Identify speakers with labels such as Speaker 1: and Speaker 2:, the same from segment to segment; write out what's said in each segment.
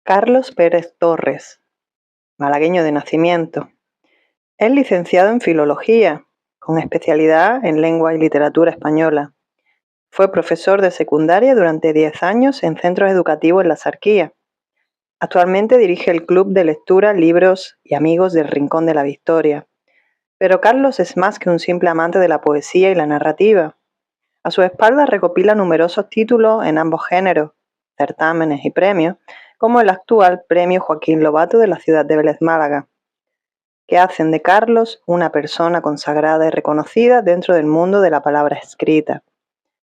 Speaker 1: Carlos Pérez Torres, malagueño de nacimiento. Es licenciado en Filología, con especialidad en Lengua y Literatura Española. Fue profesor de secundaria durante 10 años en centros educativos en la Sarquía. Actualmente dirige el Club de Lectura, Libros y Amigos del Rincón de la Victoria. Pero Carlos es más que un simple amante de la poesía y la narrativa. A su espalda recopila numerosos títulos en ambos géneros, certámenes y premios, como el actual Premio Joaquín Lobato de la ciudad de Vélez Málaga, que hacen de Carlos una persona consagrada y reconocida dentro del mundo de la palabra escrita.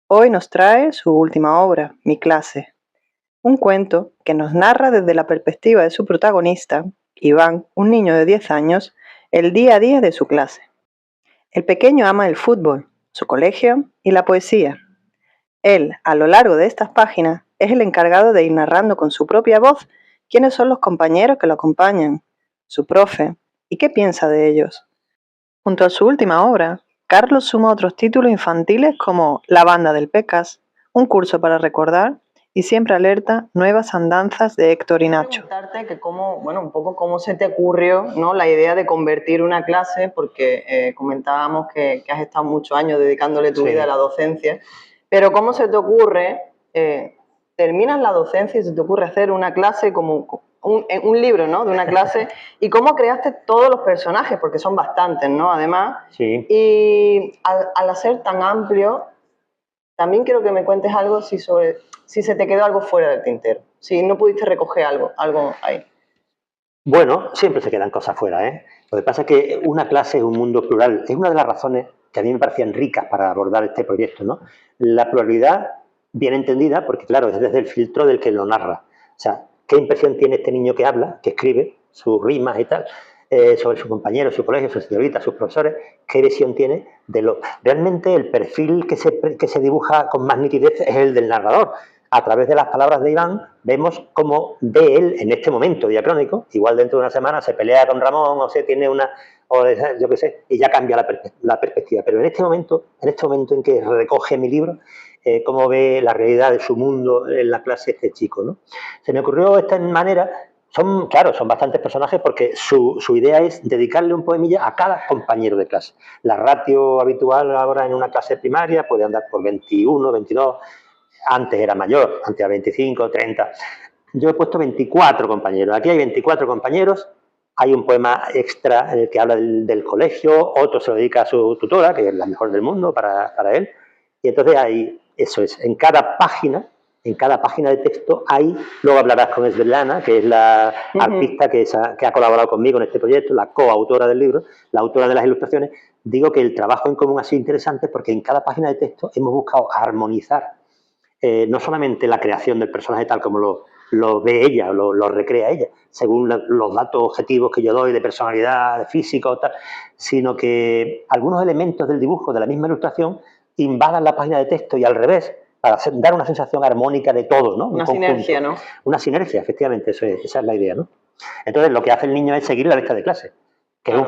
Speaker 1: Hoy nos trae su última obra, Mi clase, un cuento que nos narra desde la perspectiva de su protagonista, Iván, un niño de 10 años, el día a día de su clase. El pequeño ama el fútbol, su colegio y la poesía. Él, a lo largo de estas páginas, es el encargado de ir narrando con su propia voz quiénes son los compañeros que lo acompañan, su profe, y qué piensa de ellos. Junto a su última obra, Carlos suma otros títulos infantiles como La banda del Pecas, Un curso para recordar y Siempre alerta, Nuevas andanzas de Héctor y Nacho. Preguntarte que un poco cómo se te ocurrió, ¿no?, la idea de convertir una clase, porque comentábamos que has estado muchos años dedicándole tu vida a la docencia, pero cómo se te ocurre, terminas la docencia y se te ocurre hacer una clase como un libro, ¿no?, de una clase, y cómo creaste todos los personajes, porque son bastantes, ¿no?, además, y al hacer tan amplio, también quiero que me cuentes algo si se te quedó algo fuera del tintero, si no pudiste recoger algo ahí.
Speaker 2: Bueno, siempre se quedan cosas fuera, ¿eh? Lo que pasa es que una clase es un mundo plural. Es una de las razones que a mí me parecían ricas para abordar este proyecto, ¿no? La pluralidad bien entendida, porque claro, es desde el filtro del que lo narra. O sea, ¿qué impresión tiene este niño que habla, que escribe, sus rimas y tal, sobre sus compañeros, su colegio, sus señoritas, sus profesores? ¿Qué visión tiene de lo...? Realmente el perfil que se dibuja con más nitidez es el del narrador. A través de las palabras de Iván vemos cómo ve él en este momento diacrónico, igual dentro de una semana se pelea con Ramón o se tiene una, o yo qué sé, y ya cambia la perspectiva. Pero en este momento en que recoge mi libro, cómo ve la realidad de su mundo en la clase este chico, ¿no? Se me ocurrió de esta manera. Son bastantes personajes porque su idea es dedicarle un poemilla a cada compañero de clase. La ratio habitual ahora en una clase primaria puede andar por 21, 22, antes era mayor, antes era 25, 30. Yo he puesto 24 compañeros. Aquí hay 24 compañeros. Hay un poema extra en el que habla del colegio, otro se lo dedica a su tutora, que es la mejor del mundo para él. Y entonces hay, eso es, en cada página de texto hay, luego hablarás con Svetlana, que es la artista que ha colaborado conmigo en este proyecto, la coautora del libro, la autora de las ilustraciones. Digo que el trabajo en común ha sido interesante porque en cada página de texto hemos buscado armonizar no solamente la creación del personaje tal como lo ve ella, lo recrea ella, según los datos objetivos que yo doy de personalidad, de físico, tal, sino que algunos elementos del dibujo de la misma ilustración invadan la página de texto y al revés, para dar una sensación armónica de todo, ¿no?
Speaker 1: Una sinergia, ¿no?
Speaker 2: Una sinergia, efectivamente, esa es la idea, ¿no? Entonces, lo que hace el niño es seguir la lista de clase, que claro,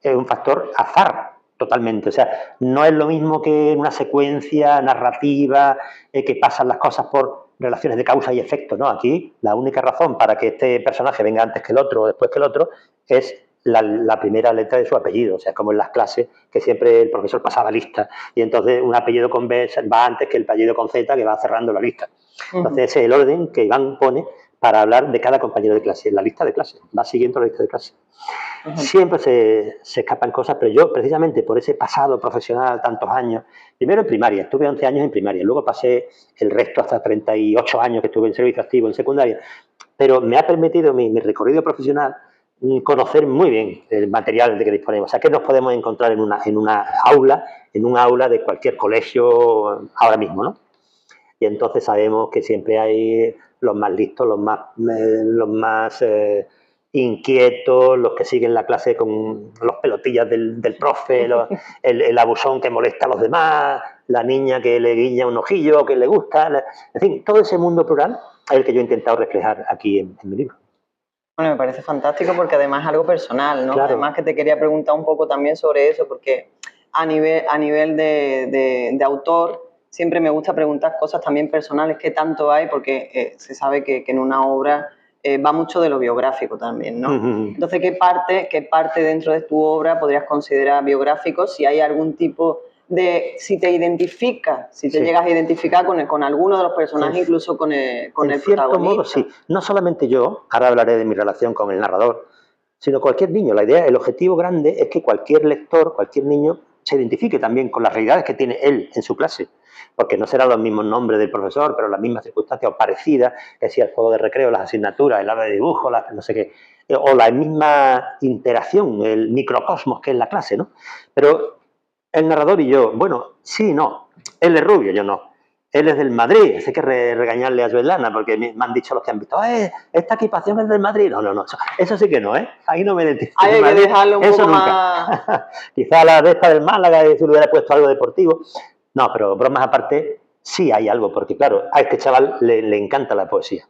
Speaker 2: es un factor azar, totalmente. O sea, no es lo mismo que en una secuencia narrativa que pasan las cosas por relaciones de causa y efecto, ¿no? Aquí la única razón para que este personaje venga antes que el otro o después que el otro es la primera letra de su apellido. O sea, como en las clases, que siempre el profesor pasaba lista y entonces un apellido con B va antes que el apellido con Z, que va cerrando la lista. Entonces ese es el orden que Iván pone para hablar de cada compañero de clase, la lista de clase, va siguiendo la lista de clase. Siempre se escapan cosas, pero yo precisamente por ese pasado profesional, tantos años, primero en primaria, estuve 11 años en primaria, luego pasé el resto hasta 38 años que estuve en servicio activo en secundaria, pero me ha permitido mi recorrido profesional conocer muy bien el material de que disponemos. O sea, que nos podemos encontrar en una aula de cualquier colegio ahora mismo, ¿no? Y entonces sabemos que siempre hay los más listos, los más inquietos, los que siguen la clase con los pelotillas del profe, el abusón que molesta a los demás, la niña que le guiña un ojillo, que le gusta, en fin, todo ese mundo plural es el que yo he intentado reflejar aquí en mi libro.
Speaker 1: Bueno, me parece fantástico porque además es algo personal, ¿no?
Speaker 2: Claro.
Speaker 1: Además que te quería preguntar un poco también sobre eso, porque a nivel de autor siempre me gusta preguntar cosas también personales, qué tanto hay, porque se sabe que en una obra va mucho de lo biográfico también, ¿no?
Speaker 2: Ujú.
Speaker 1: Entonces, ¿qué parte dentro de tu obra podrías considerar biográfico? Si hay algún tipo de... Si te identificas, si te
Speaker 2: Sí.
Speaker 1: llegas a identificar con alguno de los personajes,
Speaker 2: En-
Speaker 1: incluso con el
Speaker 2: En cierto modo,
Speaker 1: protagonista.
Speaker 2: sí. No solamente yo, ahora hablaré de mi relación con el narrador, sino cualquier niño. La idea, el objetivo grande es que cualquier lector, cualquier niño, se identifique también con las realidades que tiene él en su clase. Porque no serán los mismos nombres del profesor, pero las mismas circunstancias o parecidas, que si el juego de recreo, las asignaturas, el aula de dibujo, no sé qué, o la misma interacción, el microcosmos que es la clase, ¿no? Pero el narrador y yo, bueno, sí, no. Él es rubio, yo no. Él es del Madrid, así que regañarle a Svetlana, porque me han dicho los que han visto, esta equipación es del Madrid. No, no, no, eso sí que no, ¿eh? Ahí no me identifico.
Speaker 1: Hay que dejarlo un
Speaker 2: eso
Speaker 1: poco
Speaker 2: nunca.
Speaker 1: más...
Speaker 2: Quizá la de esta del Málaga, si le hubiera puesto algo deportivo. No, pero bromas aparte, sí hay algo, porque claro, a este chaval le encanta la poesía.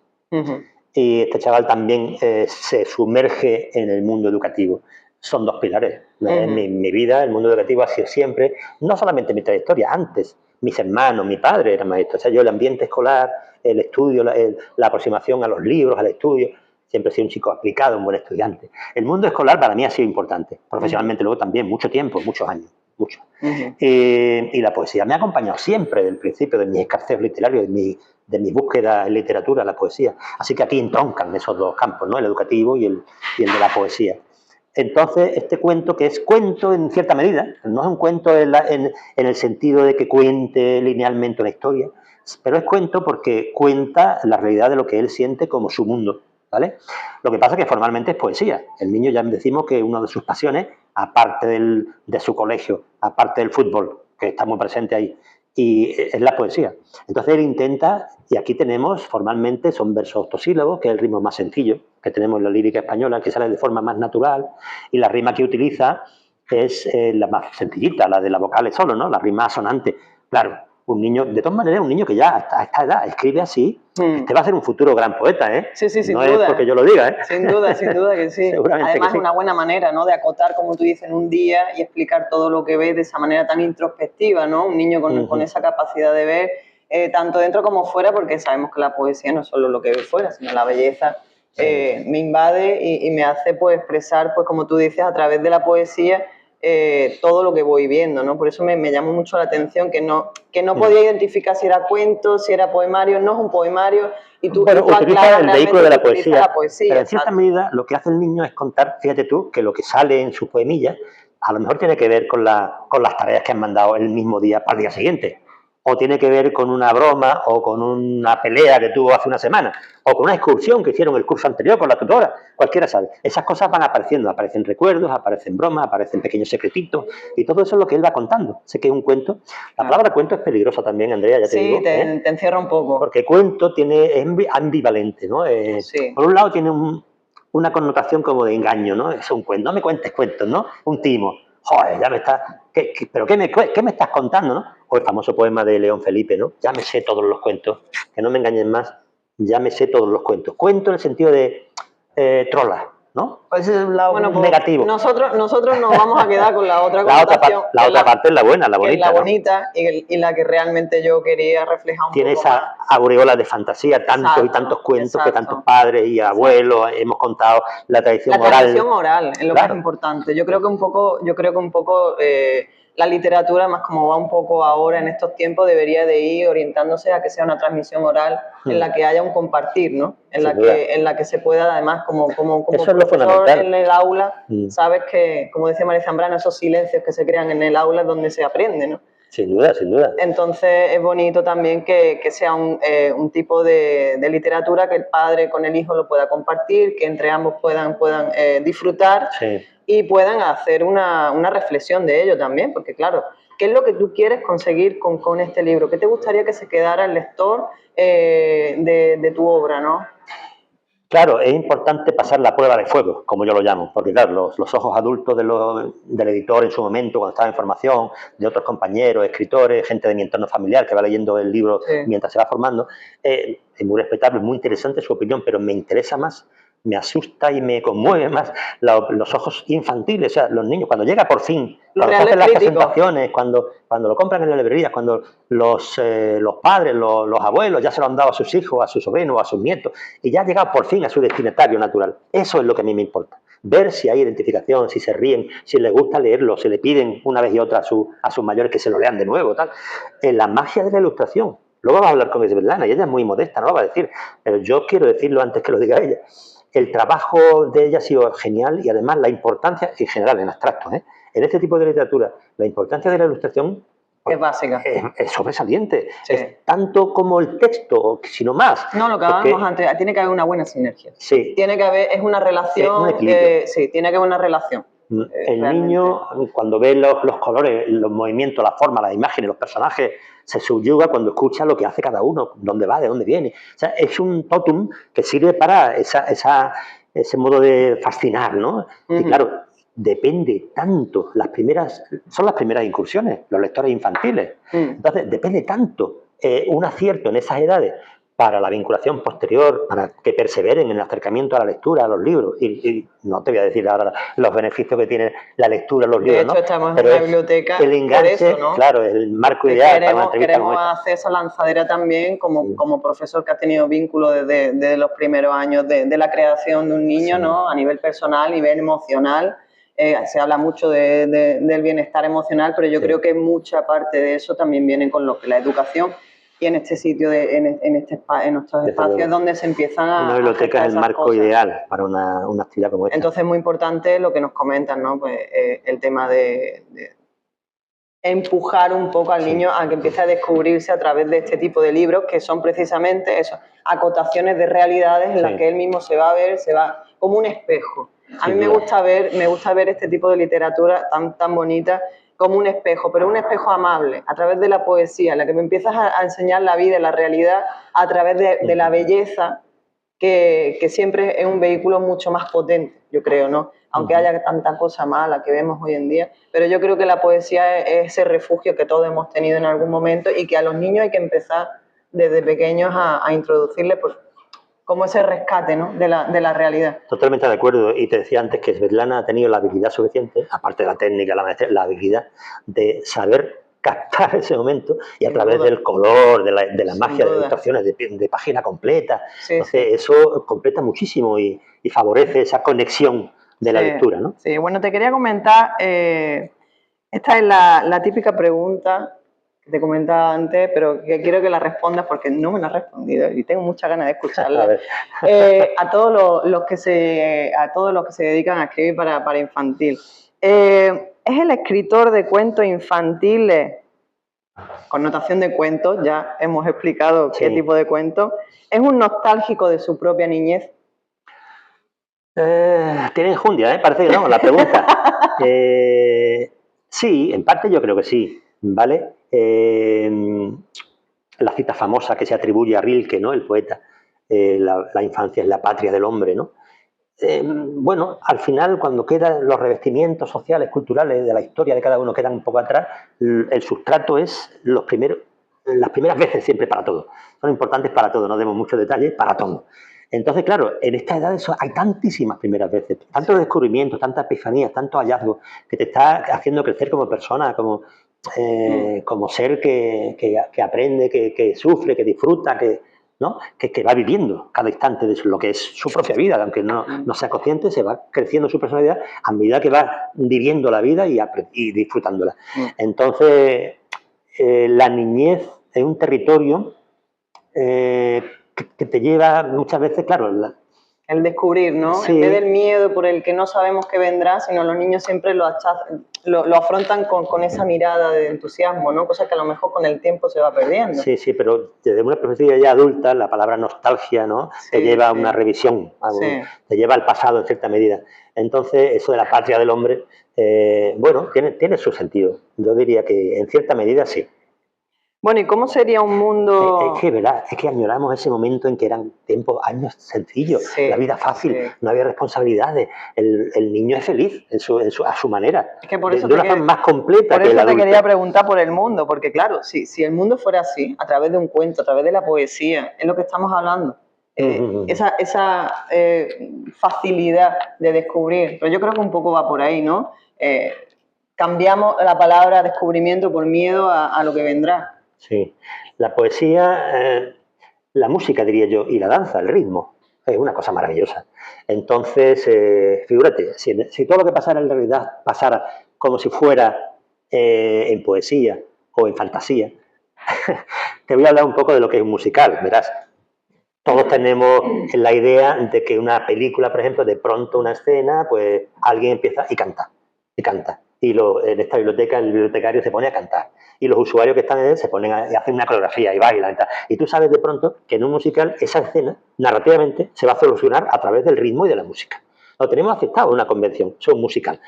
Speaker 2: Y este chaval también se sumerge en el mundo educativo. Son dos pilares. En mi vida, el mundo educativo ha sido siempre, no solamente mi trayectoria, antes, mis hermanos, mi padre era maestro. O sea, yo el ambiente escolar, el estudio, la aproximación a los libros, al estudio, siempre he sido un chico aplicado, un buen estudiante. El mundo escolar para mí ha sido importante, profesionalmente luego también, mucho tiempo, muchos años, mucho. Y la poesía me ha acompañado siempre, desde el principio, de mis escarceos literarios, de mi búsqueda en literatura, la poesía. Así que aquí entroncan esos dos campos, ¿no? El educativo y el de la poesía. Entonces, este cuento, que es cuento en cierta medida, no es un cuento en el sentido de que cuente linealmente una historia, pero es cuento porque cuenta la realidad de lo que él siente como su mundo, ¿vale? Lo que pasa es que formalmente es poesía. El niño ya decimos que una de sus pasiones, aparte de su colegio, aparte del fútbol, que está muy presente ahí, y es la poesía. Entonces él intenta, y aquí tenemos formalmente, son versos octosílabos, que es el ritmo más sencillo que tenemos en la lírica española, que sale de forma más natural, y la rima que utiliza es la más sencillita, la de las vocales solo, ¿no? La rima asonante. Claro, un niño, de todas maneras, un niño que ya a esta edad escribe así, este va a ser un futuro gran poeta, ¿eh?
Speaker 1: Sí, sí, sin
Speaker 2: no
Speaker 1: duda.
Speaker 2: Es porque yo lo diga, ¿eh?
Speaker 1: Sin duda que sí.
Speaker 2: Seguramente
Speaker 1: Además,
Speaker 2: que sí.
Speaker 1: es una buena manera, ¿no?, de acotar, como tú dices, en un día y explicar todo lo que ves de esa manera tan introspectiva, ¿no? Un niño con esa capacidad de ver tanto dentro como fuera, porque sabemos que la poesía no es solo lo que ve fuera, sino la belleza me invade y me hace pues expresar, pues como tú dices, a través de la poesía todo lo que voy viendo, ¿no? Por eso me llamó mucho la atención que no podía identificar si era cuento, si era poemario. No es un poemario, y tú
Speaker 2: utiliza el vehículo de la poesía, pero en cierta
Speaker 1: exacto.
Speaker 2: medida lo que hace el niño es contar, fíjate tú, que lo que sale en sus poemillas a lo mejor tiene que ver con las tareas que han mandado el mismo día para el día siguiente, o tiene que ver con una broma o con una pelea que tuvo hace una semana, o con una excursión que hicieron el curso anterior con la tutora, cualquiera sabe. Esas cosas van apareciendo, aparecen recuerdos, aparecen bromas, aparecen pequeños secretitos, y todo eso es lo que él va contando. Sé que es un cuento. La palabra cuento es peligrosa también, Andrea, ya te digo.
Speaker 1: Sí, te encierra un poco.
Speaker 2: Porque cuento es ambivalente, ¿no?
Speaker 1: Sí.
Speaker 2: Por un lado tiene una connotación como de engaño, ¿no? Es un cuento, no me cuentes cuentos, ¿no? Un timo. Joder, ya me estás... ¿Pero qué me estás contando, no? O el famoso poema de León Felipe, ¿no? Ya me sé todos los cuentos, que no me engañen más, ya me sé todos los cuentos. Cuento en el sentido de trola, ¿no? Ese es un lado negativo.
Speaker 1: Nosotros nos vamos a quedar con la otra connotación.
Speaker 2: La otra parte es la buena, la bonita,
Speaker 1: la bonita, ¿no? y la que realmente yo quería reflejar un
Speaker 2: tiene
Speaker 1: poco
Speaker 2: esa
Speaker 1: más.
Speaker 2: aureola de fantasía, tantos y tantos cuentos que tantos padres y abuelos hemos contado, la tradición oral.
Speaker 1: La tradición oral es lo más importante. Yo creo que un poco la literatura, más como va un poco ahora en estos tiempos, debería de ir orientándose a que sea una transmisión oral en la que haya un compartir, ¿no? En la que se pueda, además, como
Speaker 2: eso es
Speaker 1: profesor en el aula, sabes que, como decía María Zambrano, esos silencios que se crean en el aula es donde se aprende, ¿no?
Speaker 2: Sin duda, sin duda.
Speaker 1: Entonces es bonito también que sea un tipo de literatura que el padre con el hijo lo pueda compartir, que entre ambos puedan disfrutar y puedan hacer una reflexión de ello también, porque claro, ¿qué es lo que tú quieres conseguir con este libro? ¿Qué te gustaría que se quedara el lector de tu obra, no?
Speaker 2: Claro, es importante pasar la prueba de fuego, como yo lo llamo, porque claro, los ojos adultos del editor en su momento, cuando estaba en formación, de otros compañeros, escritores, gente de mi entorno familiar que va leyendo el libro mientras se va formando, es muy respetable, muy interesante su opinión, pero me interesa más me asusta y me conmueve más los ojos infantiles, o sea, los niños, cuando llega por fin, cuando se hacen las presentaciones, cuando lo compran en la librería, cuando los padres, los abuelos ya se lo han dado a sus hijos, a sus sobrinos, a sus nietos, y ya ha llegado por fin a su destinatario natural. Eso es lo que a mí me importa. Ver si hay identificación, si se ríen, si les gusta leerlo, si le piden una vez y otra a sus mayores que se lo lean de nuevo, tal. La magia de la ilustración. Luego vamos a hablar con Svetlana y ella es muy modesta, no lo va a decir, pero yo quiero decirlo antes que lo diga ella. El trabajo de ella ha sido genial y además la importancia, en general, en abstracto, en este tipo de literatura, la importancia de la ilustración
Speaker 1: es básica.
Speaker 2: Es sobresaliente. Sí. Es tanto como el texto, sino más.
Speaker 1: No, lo que hablábamos antes, tiene que haber una buena sinergia.
Speaker 2: Sí.
Speaker 1: Tiene que haber, es una relación.
Speaker 2: Un equilibrio.
Speaker 1: Sí, tiene que haber una relación.
Speaker 2: El niño, cuando ve los colores, los movimientos, la forma, las imágenes, los personajes, se subyuga cuando escucha lo que hace cada uno, dónde va, de dónde viene. O sea, es un tótem que sirve para ese modo de fascinar, ¿no? Y claro, depende tanto, son las primeras incursiones, los lectores infantiles. Entonces, depende tanto un acierto en esas edades para la vinculación posterior, para que perseveren en el acercamiento a la lectura, a los libros. Y no te voy a decir ahora los beneficios que tiene la lectura, los libros,
Speaker 1: ¿no? De hecho, estamos en una biblioteca
Speaker 2: el enganche,
Speaker 1: por eso, ¿no?
Speaker 2: Claro, el marco ideal para una entrevista
Speaker 1: queremos hacer esa lanzadera también como profesor que ha tenido vínculo desde los primeros años de la creación de un niño, ¿no? A nivel personal, a nivel emocional. Se habla mucho del bienestar emocional, pero yo creo que mucha parte de eso también viene con lo que la educación y en este sitio, en estos espacios donde se empiezan a...
Speaker 2: Una biblioteca es el marco ideal para una actividad como esta.
Speaker 1: Entonces es muy importante lo que nos comentan, ¿no? Pues, el tema de empujar un poco al niño a que empiece a descubrirse a través de este tipo de libros que son precisamente eso, acotaciones de realidades en las que él mismo se va a ver, como un espejo. A mí me gusta ver este tipo de literatura tan bonita como un espejo, pero un espejo amable, a través de la poesía, en la que me empiezas a enseñar la vida, la realidad, a través de la belleza, que siempre es un vehículo mucho más potente, yo creo, ¿no? Aunque haya tanta cosa mala que vemos hoy en día, pero yo creo que la poesía es ese refugio que todos hemos tenido en algún momento y que a los niños hay que empezar desde pequeños a introducirles como ese rescate, ¿no? de la realidad.
Speaker 2: Totalmente de acuerdo. Y te decía antes que Svetlana ha tenido la habilidad suficiente, aparte de la técnica, la habilidad de saber captar ese momento y a través del color, de la magia de ilustraciones, de página completa. Entonces, eso completa muchísimo y favorece esa conexión de la lectura, ¿no?
Speaker 1: Sí, bueno, te quería comentar, esta es la típica pregunta que te comentaba antes, pero que quiero que la respondas porque no me la has respondido y tengo muchas ganas de escucharla. A todos los que se dedican a escribir para infantil. ¿Es el escritor de cuentos infantiles, connotación de cuentos, ya hemos explicado qué tipo de cuentos, es un nostálgico de su propia niñez?
Speaker 2: Tiene enjundia, parece que no, la pregunta. Sí, en parte yo creo que sí, ¿vale? La cita famosa que se atribuye a Rilke, ¿no? El poeta, la infancia es la patria del hombre, ¿no? Bueno, al final, cuando quedan los revestimientos sociales, culturales de la historia de cada uno quedan un poco atrás, el sustrato es las primeras veces siempre para todo. Son importantes para todo, no demos muchos detalles, para todo. Entonces, claro, en esta edad hay tantísimas primeras veces, tantos descubrimientos, tantas epifanías, tantos hallazgos, que te está haciendo crecer como persona, como ser que aprende, que sufre, que disfruta, ¿no? que va viviendo cada instante de lo que es su propia vida, aunque no sea consciente, se va creciendo su personalidad a medida que va viviendo la vida y disfrutándola. Entonces, la niñez es un territorio que te lleva muchas veces, claro...
Speaker 1: El descubrir, ¿no? Sí. En vez del miedo por el que no sabemos qué vendrá, sino los niños siempre lo afrontan con esa mirada de entusiasmo, ¿no? Cosa que a lo mejor con el tiempo se va perdiendo.
Speaker 2: Sí, pero desde una perspectiva ya adulta, la palabra nostalgia, ¿no? Te lleva a una revisión, te lleva al pasado en cierta medida. Entonces, eso de la patria del hombre, bueno, tiene su sentido. Yo diría que en cierta medida sí.
Speaker 1: Bueno, ¿y cómo sería un mundo...?
Speaker 2: Es que añoramos ese momento en que eran años sencillos, la vida fácil, no había responsabilidades, el niño es feliz a su manera,
Speaker 1: es que por eso
Speaker 2: de una forma más completa
Speaker 1: que el adulto. Por eso te quería preguntar por el mundo, porque claro, si el mundo fuera así, a través de un cuento, a través de la poesía, es lo que estamos hablando, esa facilidad de descubrir. Pero yo creo que un poco va por ahí, ¿no? Cambiamos la palabra descubrimiento por miedo a lo que vendrá.
Speaker 2: Sí, la poesía, la música, diría yo, y la danza, el ritmo, es una cosa maravillosa. Entonces, figúrate, si todo lo que pasara en realidad pasara como si fuera en poesía o en fantasía, te voy a hablar un poco de lo que es un musical, verás. Todos tenemos la idea de que una película, por ejemplo, de pronto una escena, pues alguien empieza y canta, y canta. Y en esta biblioteca el bibliotecario se pone a cantar. Y los usuarios que están en él se ponen y hacen una coreografía y bailan y tal. Y tú sabes de pronto que en un musical esa escena, narrativamente, se va a solucionar a través del ritmo y de la música. Lo tenemos aceptado en una convención, es un musical.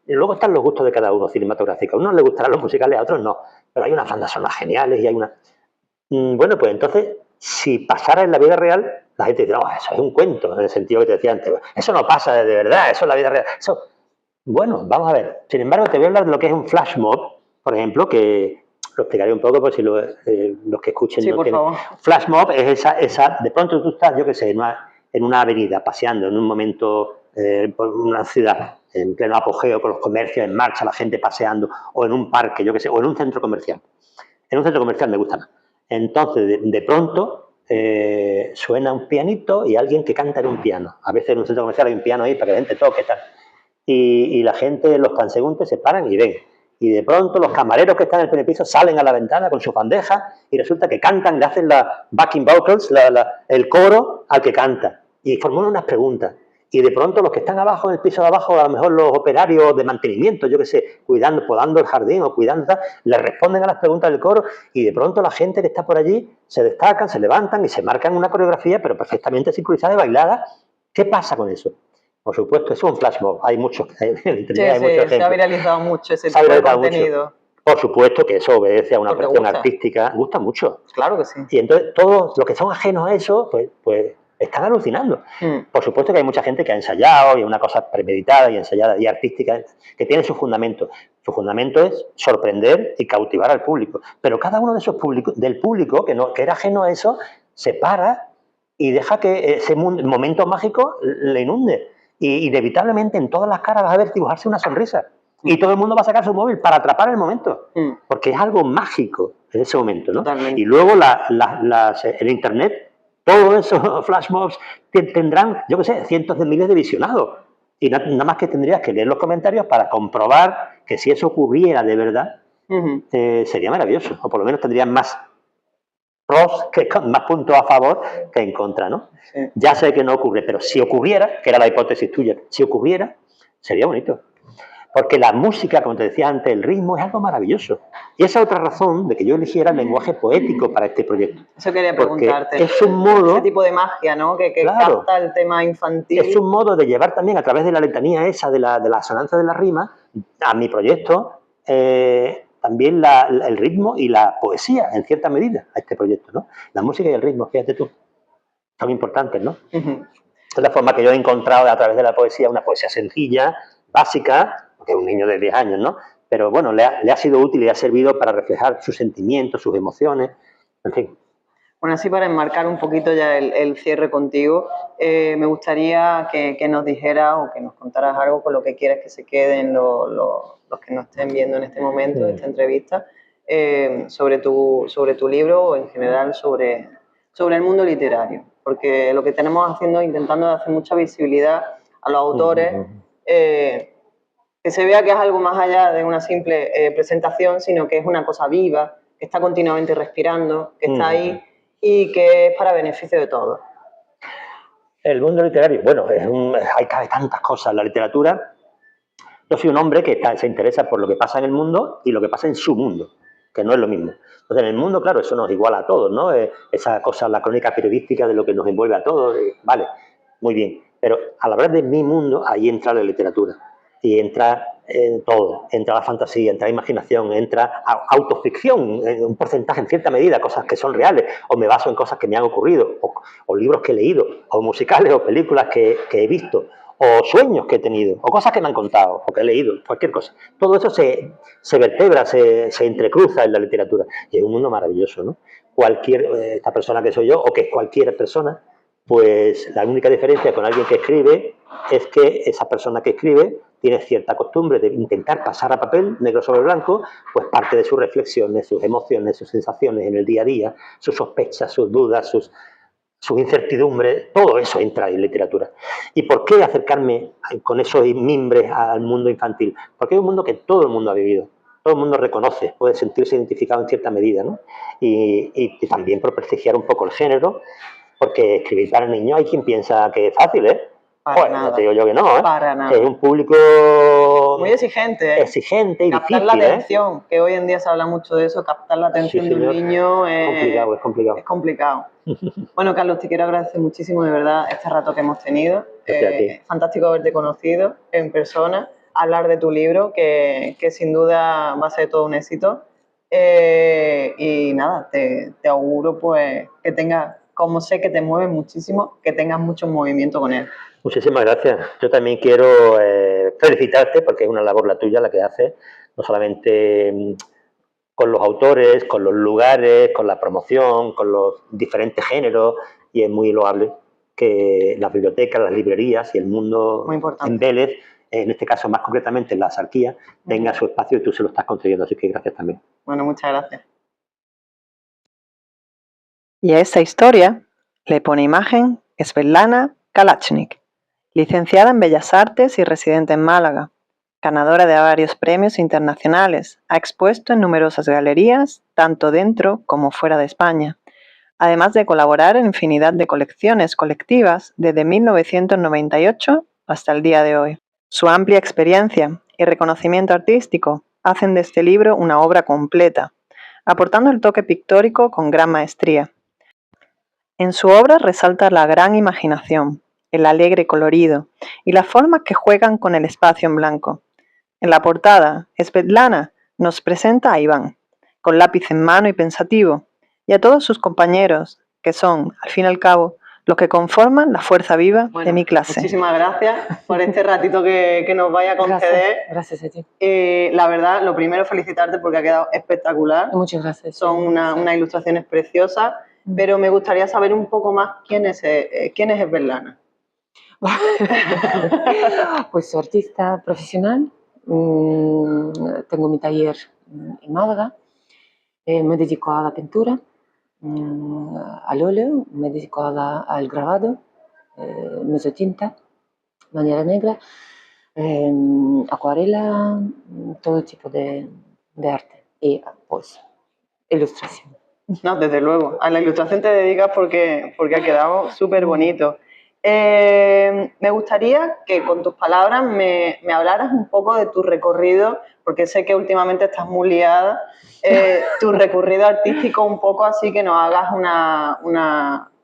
Speaker 2: Y luego están los gustos de cada uno cinematográfico. A unos les gustarán los musicales, a otros no. Pero hay unas bandas sonoras geniales y hay una... Bueno, pues entonces, si pasara en la vida real, la gente dice, no, eso es un cuento, en el sentido que te decía antes. Eso no pasa de verdad, eso es la vida real. Eso... Bueno, vamos a ver. Sin embargo, te voy a hablar de lo que es un flash mob, por ejemplo, que lo explicaré un poco por si los que escuchen
Speaker 1: sí,
Speaker 2: no
Speaker 1: por
Speaker 2: tienen.
Speaker 1: favor.
Speaker 2: Flash mob es esa, de pronto tú estás, yo qué sé, en una avenida, paseando, en un momento por una ciudad, en pleno apogeo, con los comercios en marcha, la gente paseando, o en un parque, yo qué sé, o en un centro comercial. En un centro comercial me gusta más. Entonces, de pronto, suena un pianito y alguien que canta en un piano. A veces en un centro comercial hay un piano ahí para que la gente toque, tal. Y la gente, los transeúntes, se paran y ven. Y de pronto los camareros que están en el primer piso salen a la ventana con sus bandejas y resulta que cantan, le hacen la backing vocals, el coro al que canta. Y formulan unas preguntas. Y de pronto los que están abajo, en el piso de abajo, a lo mejor los operarios de mantenimiento, yo qué sé, cuidando, podando el jardín o cuidando, tal, les responden a las preguntas del coro y de pronto la gente que está por allí se destacan, se levantan y se marcan una coreografía, pero perfectamente sincronizada y bailada. ¿Qué pasa con eso? Por supuesto, es un flash mob. Hay muchos, en internet hay muchos ejemplos.
Speaker 1: Se ha viralizado mucho ese tipo de contenido.
Speaker 2: Mucho. Por supuesto que eso obedece a una operación artística. Gusta mucho.
Speaker 1: Claro que sí.
Speaker 2: Y entonces todos los que son ajenos a eso, pues están alucinando. Por supuesto que hay mucha gente que ha ensayado y una cosa premeditada y ensayada y artística que tiene su fundamento. Su fundamento es sorprender y cautivar al público. Pero cada uno de esos del público que era ajeno a eso se para y deja que ese momento mágico le inunde. Y inevitablemente en todas las caras vas a ver dibujarse una sonrisa. Y todo el mundo va a sacar su móvil para atrapar el momento. Porque es algo mágico en ese momento, ¿no?
Speaker 1: Totalmente.
Speaker 2: Y luego el Internet, todos esos flash mobs tendrán, yo qué sé, cientos de miles de visionados. Y nada más que tendrías que leer los comentarios para comprobar que si eso ocurriera de verdad, sería maravilloso. O por lo menos tendrían más pros, más puntos a favor que en contra, ¿no? Sí. Ya sé que no ocurre, pero si ocurriera, que era la hipótesis tuya, si ocurriera, sería bonito. Porque la música, como te decía antes, el ritmo es algo maravilloso. Y esa es otra razón de que yo eligiera el lenguaje poético para este proyecto.
Speaker 1: Eso quería preguntarte.
Speaker 2: Porque es un modo...
Speaker 1: Ese tipo de magia, ¿no? Que
Speaker 2: claro,
Speaker 1: capta el tema infantil.
Speaker 2: Es un modo de llevar también a través de la letanía esa, de la asonancia de la rima, a mi proyecto, también el ritmo y la poesía, en cierta medida, a este proyecto, ¿no? La música y el ritmo, fíjate tú, son importantes, ¿no? Es la forma que yo he encontrado a través de la poesía, una poesía sencilla, básica, porque es un niño de 10 años, ¿no? Pero bueno, le ha sido útil y le ha servido para reflejar sus sentimientos, sus emociones, en fin.
Speaker 1: Bueno, así para enmarcar un poquito ya el cierre contigo, me gustaría que nos dijeras o que nos contaras algo con lo que quieras que se queden los que nos estén viendo en este momento, esta entrevista, sobre tu libro o en general sobre el mundo literario. Porque lo que tenemos haciendo, intentando hacer mucha visibilidad a los autores, que se vea que es algo más allá de una simple presentación, sino que es una cosa viva, que está continuamente respirando, que está ahí y que es para beneficio de todos.
Speaker 2: El mundo literario, bueno, hay tantas cosas en la literatura. Yo soy un hombre que se interesa por lo que pasa en el mundo y lo que pasa en su mundo, que no es lo mismo. Entonces, en el mundo, claro, eso nos iguala a todos, ¿no? Esa cosa, la crónica periodística de lo que nos envuelve a todos, vale, muy bien. Pero al hablar de mi mundo, ahí entra la literatura. Y entra todo, entra la fantasía, entra la imaginación, entra autoficción, un porcentaje en cierta medida, cosas que son reales, o me baso en cosas que me han ocurrido, o libros que he leído, o musicales, o películas que he visto, o sueños que he tenido, o cosas que me han contado, o que he leído, cualquier cosa. Todo eso se vertebra, se entrecruza en la literatura, y es un mundo maravilloso, ¿no? Esta persona que soy yo, o que cualquier persona, Pues la única diferencia con alguien que escribe es que esa persona que escribe tiene cierta costumbre de intentar pasar a papel, negro sobre blanco, pues parte de sus reflexiones, sus emociones, sus sensaciones en el día a día, sus sospechas, sus dudas, sus incertidumbres, todo eso entra en literatura. ¿Y por qué acercarme con esos mimbres al mundo infantil? Porque es un mundo que todo el mundo ha vivido, todo el mundo reconoce, puede sentirse identificado en cierta medida, ¿no? Y también por prestigiar un poco el género, porque escribir para niños hay quien piensa que es fácil, ¿eh?
Speaker 1: Para
Speaker 2: Pues
Speaker 1: nada.
Speaker 2: ya te digo yo que no, ¿eh?
Speaker 1: Para nada.
Speaker 2: Que es un público
Speaker 1: muy exigente, ¿eh?
Speaker 2: Exigente y
Speaker 1: captar
Speaker 2: difícil,
Speaker 1: la atención, que hoy en día se habla mucho de eso, captar la atención de un niño
Speaker 2: es complicado.
Speaker 1: Es complicado. Bueno, Carlos, te quiero agradecer muchísimo, de verdad, este rato que hemos tenido. Fantástico haberte conocido en persona, hablar de tu libro, que sin duda va a ser todo un éxito. Y nada, te auguro pues que tengas, como sé que te mueves muchísimo, que tengas mucho movimiento con él.
Speaker 2: Muchísimas gracias. Yo también quiero felicitarte porque es una labor la tuya la que haces, no solamente con los autores, con los lugares, con la promoción, con los diferentes géneros, y es muy loable que las bibliotecas, las librerías y el mundo en Vélez, en este caso más concretamente en la Axarquía, tenga su espacio y tú se lo estás construyendo, así que gracias también.
Speaker 1: Bueno, muchas gracias. Y a esta historia le pone imagen Svetlana Kalachnik, licenciada en Bellas Artes y residente en Málaga, ganadora de varios premios internacionales, ha expuesto en numerosas galerías, tanto dentro como fuera de España, además de colaborar en infinidad de colecciones colectivas desde 1998 hasta el día de hoy. Su amplia experiencia y reconocimiento artístico hacen de este libro una obra completa, aportando el toque pictórico con gran maestría. En su obra resalta la gran imaginación, el alegre colorido y las formas que juegan con el espacio en blanco. En la portada, Svetlana nos presenta a Iván, con lápiz en mano y pensativo, y a todos sus compañeros, que son, al fin y al cabo, los que conforman la fuerza viva de mi clase. Muchísimas gracias por este ratito que nos vaya a conceder.
Speaker 3: Gracias a ti.
Speaker 1: La verdad, lo primero, felicitarte porque ha quedado espectacular.
Speaker 3: Muchas gracias.
Speaker 1: Son unas ilustraciones preciosas, pero me gustaría saber un poco más quién es Svetlana.
Speaker 3: Pues soy artista profesional, tengo mi taller en Málaga, me dedico a la pintura, al óleo, me dedico al grabado, mesotinta, manera negra, acuarela, todo tipo de arte y pues ilustración.
Speaker 1: No, desde luego. A la ilustración te dedicas porque ha quedado súper bonito. Me gustaría que con tus palabras me hablaras un poco de tu recorrido, porque sé que últimamente estás muy liada, tu recorrido artístico un poco, así que nos hagas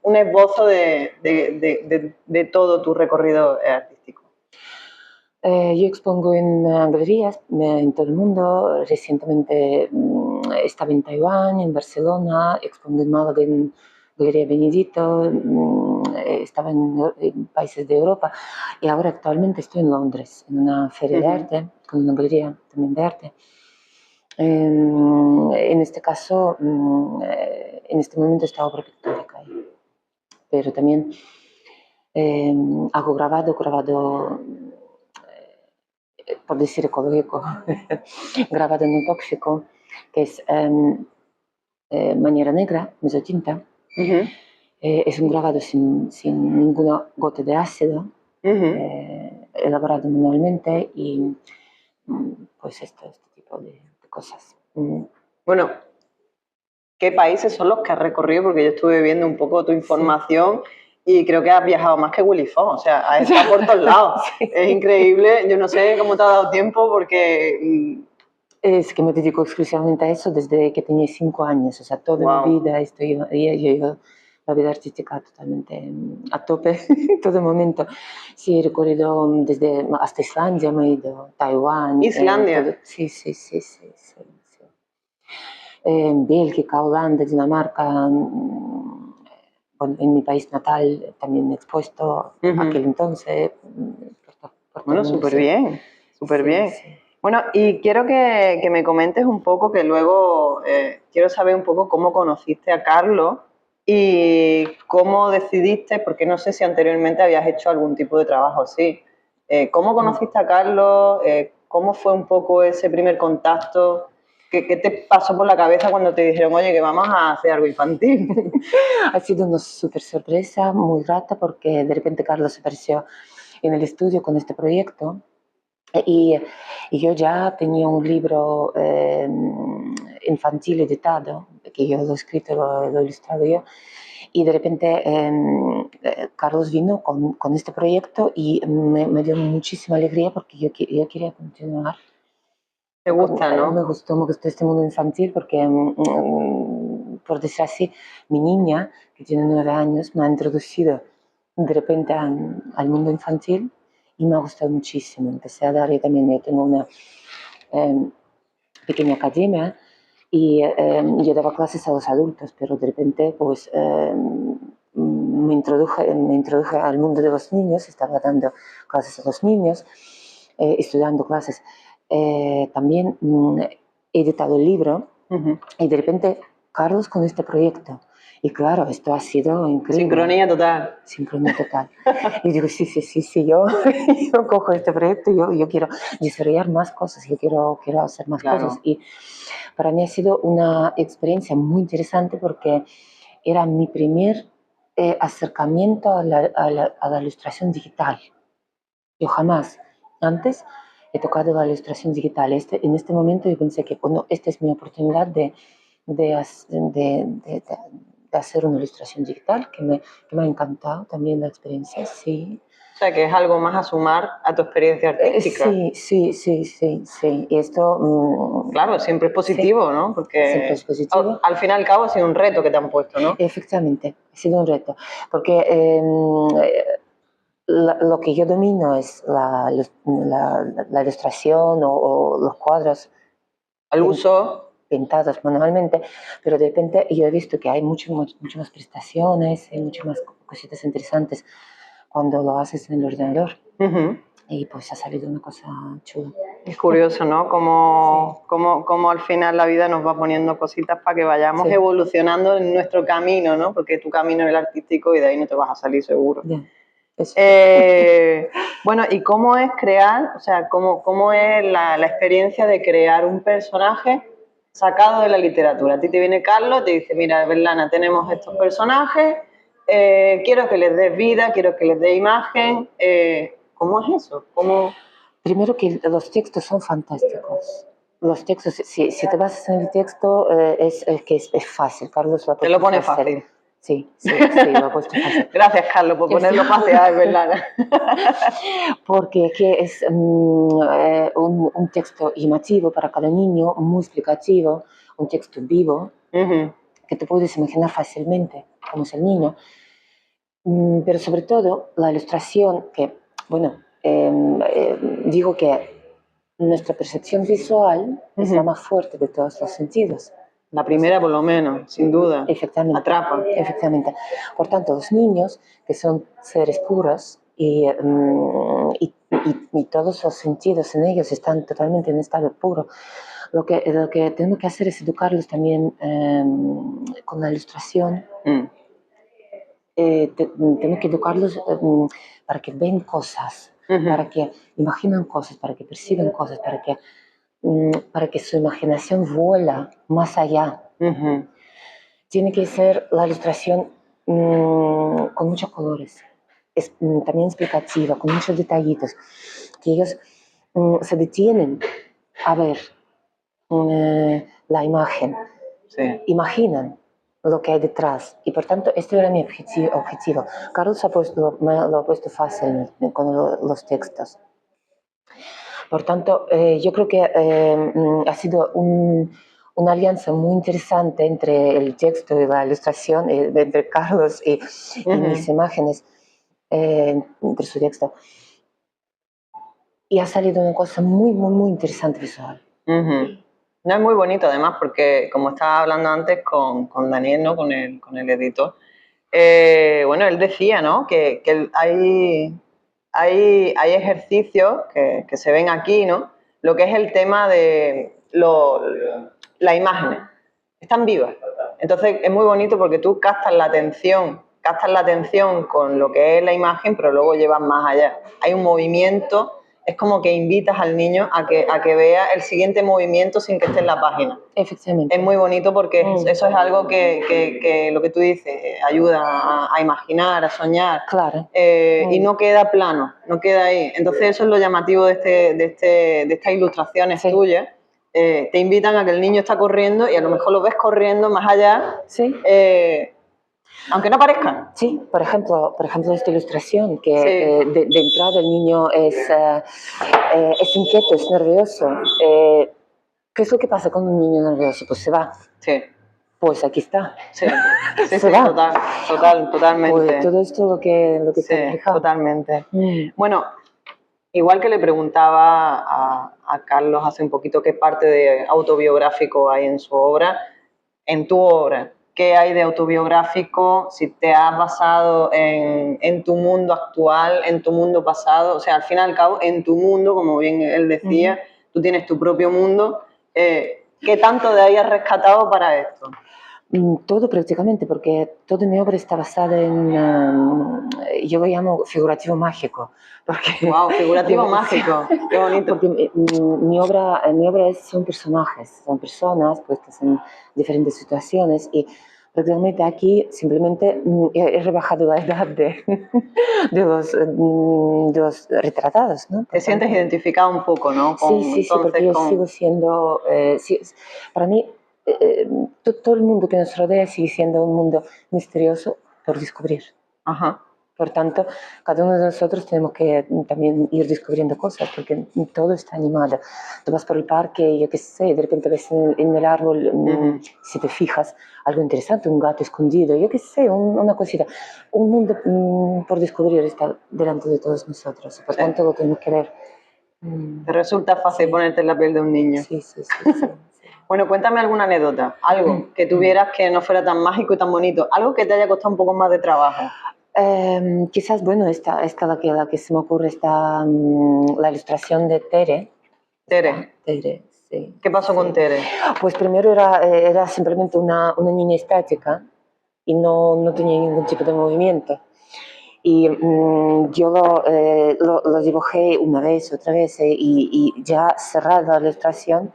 Speaker 1: un esbozo de todo tu recorrido artístico.
Speaker 3: Yo expongo en galerías en todo el mundo. Recientemente estaba en Taiwán, en Barcelona, expongo en Málaga en Galería Benedito, estaba en países de Europa y ahora actualmente estoy en Londres, en una feria de arte, con una galería también de arte. En este caso, en este momento está obra pictórica ahí, pero también hago grabado por decir ecológico, grabado en un tóxico, que es manera negra, mesotinta. Es un grabado sin ninguna gota de ácido, elaborado manualmente y pues este tipo de cosas.
Speaker 1: Bueno, ¿qué países son los que has recorrido? Porque yo estuve viendo un poco tu información. Sí. Y creo que has viajado más que Willy Fogg, o sea, has estado por todos lados. Sí. Es increíble, yo no sé cómo te ha dado tiempo porque...
Speaker 3: Es que me dedico exclusivamente a eso desde que tenía 5 años, o sea, toda mi vida yo la vida artística totalmente a tope, todo momento. Sí, he recorrido hasta Islandia, me he ido a Taiwán.
Speaker 1: ¿Islandia?
Speaker 3: Sí. Bélgica, Holanda, Dinamarca... Bueno, en mi país natal también he expuesto aquel entonces.
Speaker 1: Bueno, súper bien, súper bien. Sí. Bueno, y quiero que me comentes un poco, que luego quiero saber un poco cómo conociste a Carlos ¿Y cómo decidiste? Porque no sé si anteriormente habías hecho algún tipo de trabajo así. ¿Cómo conociste a Carlos? ¿Cómo fue un poco ese primer contacto? ¿Qué te pasó por la cabeza cuando te dijeron, oye, que vamos a hacer algo infantil?
Speaker 3: Ha sido una súper sorpresa, muy grata, porque de repente Carlos apareció en el estudio con este proyecto. Y, y yo ya tenía un libro infantil editado, que yo lo he escrito, lo he ilustrado yo, y de repente Carlos vino con este proyecto y me dio muchísima alegría porque yo quería continuar.
Speaker 1: ¿Te gusta, no?
Speaker 3: Me gustó este mundo infantil porque, por decir así, mi niña, que tiene 9 años, me ha introducido de repente al mundo infantil y me ha gustado muchísimo. Empecé a dar, yo también yo tengo una pequeña academia y yo daba clases a los adultos, pero de repente pues me introduje al mundo de los niños, estaba dando clases a los niños, estudiando clases. También he editado el libro y de repente Carlos con este proyecto. Y claro, esto ha sido increíble.
Speaker 1: Sincronía total.
Speaker 3: Sincronía total. Y digo, sí, yo cojo este proyecto, yo quiero desarrollar más cosas, yo quiero hacer más cosas. Y para mí ha sido una experiencia muy interesante porque era mi primer acercamiento a la ilustración digital. Yo jamás antes he tocado la ilustración digital. En este momento yo pensé que, bueno, esta es mi oportunidad de hacer una ilustración digital, que me ha encantado también la experiencia, sí.
Speaker 1: O sea, que es algo más a sumar a tu experiencia artística.
Speaker 3: Sí. Y esto...
Speaker 1: Claro, siempre es positivo,
Speaker 3: sí,
Speaker 1: ¿no? Porque
Speaker 3: siempre es positivo.
Speaker 1: al fin y al cabo ha sido un reto que te han puesto, ¿no?
Speaker 3: Efectivamente, ha sido un reto. Porque lo que yo domino es la ilustración o los cuadros
Speaker 1: Al uso.
Speaker 3: pintados manualmente, pero de repente yo he visto que hay muchas más prestaciones, hay muchas más cositas interesantes cuando lo haces en el ordenador. Y pues ha salido una cosa chula.
Speaker 1: Es curioso, ¿no? Cómo al final la vida nos va poniendo cositas para que vayamos evolucionando en nuestro camino, ¿no? Porque tu camino es el artístico y de ahí no te vas a salir seguro. Bueno, ¿y cómo es crear, o sea, cómo es la experiencia de crear un personaje sacado de la literatura? A ti te viene Carlos, te dice, mira, Berlana, tenemos estos personajes, quiero que les des vida, quiero que les des imagen. ¿Cómo es eso?
Speaker 3: Primero que los textos son fantásticos. Los textos, si te basas en el texto, es fácil. Carlos lo ha puesto
Speaker 1: te lo pone fácil.
Speaker 3: Sí, lo ha puesto fácil.
Speaker 1: Gracias, Carlos, por ponerlo fácil, es verdad.
Speaker 3: Porque es un texto llamativo para cada niño, muy explicativo, un texto vivo, que te puedes imaginar fácilmente cómo es el niño. Pero sobre todo la ilustración, que, bueno, digo que nuestra percepción visual es la más fuerte de todos los sentidos.
Speaker 1: La primera, por lo menos, sin duda.
Speaker 3: Efectivamente.
Speaker 1: Atrapa.
Speaker 3: Efectivamente. Por tanto, los niños, que son seres puros y todos los sentidos en ellos están totalmente en estado puro, lo que tenemos que hacer es educarlos también con la ilustración. Tenemos que educarlos para que ven cosas, para que imaginan cosas, para que perciben cosas, para que su imaginación vuela más allá. Tiene que ser la ilustración con muchos colores, también explicativa, con muchos detallitos, que ellos se detienen a ver la imagen, imaginan lo que hay detrás, y por tanto este era mi objetivo. Carlos lo ha puesto fácil con los textos. Por tanto, yo creo que ha sido una alianza muy interesante entre el texto y la ilustración, entre Carlos y mis imágenes, entre su texto. Y ha salido una cosa muy interesante visual.
Speaker 1: No, es muy bonito además porque, como estaba hablando antes con Daniel, ¿no? con el editor, bueno, él decía, ¿no? que hay ejercicios que se ven aquí, ¿no? Lo que es el tema de las imágenes. Están vivas. Entonces es muy bonito porque tú captas la atención con lo que es la imagen, pero luego llevas más allá. Hay un movimiento, es como que invitas al niño a que vea el siguiente movimiento sin que esté en la página.
Speaker 3: Efectivamente.
Speaker 1: Es muy bonito porque eso es algo que lo que tú dices, ayuda a imaginar, a soñar.
Speaker 3: Claro.
Speaker 1: Y no queda plano, no queda ahí. Entonces eso es lo llamativo de estas ilustraciones tuyas. Te invitan a que el niño está corriendo y a lo mejor lo ves corriendo más allá.
Speaker 3: Sí.
Speaker 1: Aunque no parezca.
Speaker 3: Sí, por ejemplo esta ilustración, que de entrada el niño es inquieto, es nervioso. ¿Qué es lo que pasa con un niño nervioso? Pues se va.
Speaker 1: Sí.
Speaker 3: Pues aquí está.
Speaker 1: Sí, se va. Totalmente.
Speaker 3: Pues todo esto lo que se refleja.
Speaker 1: Totalmente. Bueno, igual que le preguntaba a Carlos hace un poquito qué parte de autobiográfico hay en su obra, en tu obra, ¿qué hay de autobiográfico? Si te has basado en tu mundo actual, en tu mundo pasado, o sea, al fin y al cabo, en tu mundo, como bien él decía, tú tienes tu propio mundo. ¿Qué tanto de ahí has rescatado para esto?
Speaker 3: Todo prácticamente, porque toda mi obra está basada en, yo lo llamo figurativo mágico.
Speaker 1: ¡Wow! Figurativo mágico, qué bonito.
Speaker 3: Porque mi obra son personajes, son personas puestas en diferentes situaciones y prácticamente aquí simplemente he rebajado la edad de los retratados, ¿no?
Speaker 1: Te sientes identificado un poco, ¿no?
Speaker 3: Sí, porque yo sigo siendo, para mí, todo el mundo que nos rodea sigue siendo un mundo misterioso por descubrir.
Speaker 1: Ajá.
Speaker 3: Por tanto, cada uno de nosotros tenemos que también ir descubriendo cosas, porque todo está animado. Tú vas por el parque y yo qué sé, de repente ves en el árbol, si te fijas, algo interesante, un gato escondido, yo qué sé, una cosita. Un mundo por descubrir está delante de todos nosotros, por tanto lo tenemos que ver.
Speaker 1: ¿Te resulta fácil ponerte en la piel de un niño?
Speaker 3: Sí.
Speaker 1: Bueno, cuéntame alguna anécdota, algo que tuvieras que no fuera tan mágico y tan bonito, algo que te haya costado un poco más de trabajo.
Speaker 3: Quizás, bueno, esta la que se me ocurre, la ilustración de Tere.
Speaker 1: Tere,
Speaker 3: sí.
Speaker 1: ¿Qué pasó con Tere?
Speaker 3: Pues primero era simplemente una niña estática y no tenía ningún tipo de movimiento. Y yo lo dibujé una vez, otra vez, y ya cerrada la ilustración,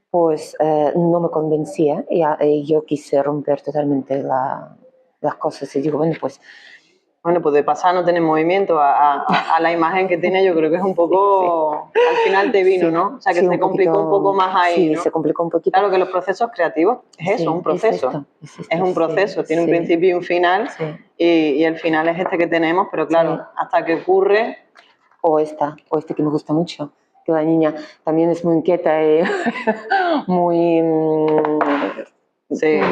Speaker 3: pues no me convencía y yo quise romper totalmente las cosas y digo, bueno, pues
Speaker 1: de pasar a no tener movimiento a la imagen que tiene, yo creo que es un poco, al final te vino, ¿no? O sea, que se complicó un poco más ahí, ¿no?
Speaker 3: Sí, se complicó un poquito.
Speaker 1: Claro que los procesos creativos es eso, un proceso. Es un proceso, tiene un principio y un final, y el final es este que tenemos, pero claro, hasta que ocurre...
Speaker 3: O este que me gusta mucho, que la niña también es muy inquieta y muy...
Speaker 1: se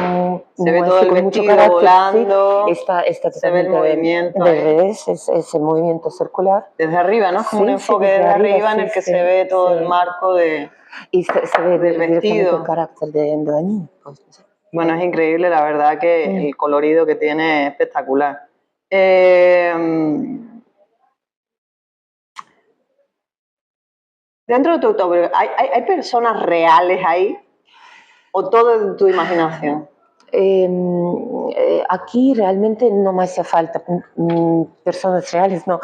Speaker 1: ve todo el vestido volando, se ve el movimiento.
Speaker 3: Del revés, es el movimiento circular.
Speaker 1: Desde arriba, ¿no? Es como un enfoque desde arriba en el que se ve todo el marco
Speaker 3: y se ve
Speaker 1: del vestido.
Speaker 3: El carácter de la niña. Pues, no sé.
Speaker 1: Bueno, es increíble, la verdad que el colorido que tiene es espectacular. Dentro de tu autobiografía, ¿hay personas reales ahí? ¿O todo es tu imaginación?
Speaker 3: Aquí realmente no me hace falta personas reales, no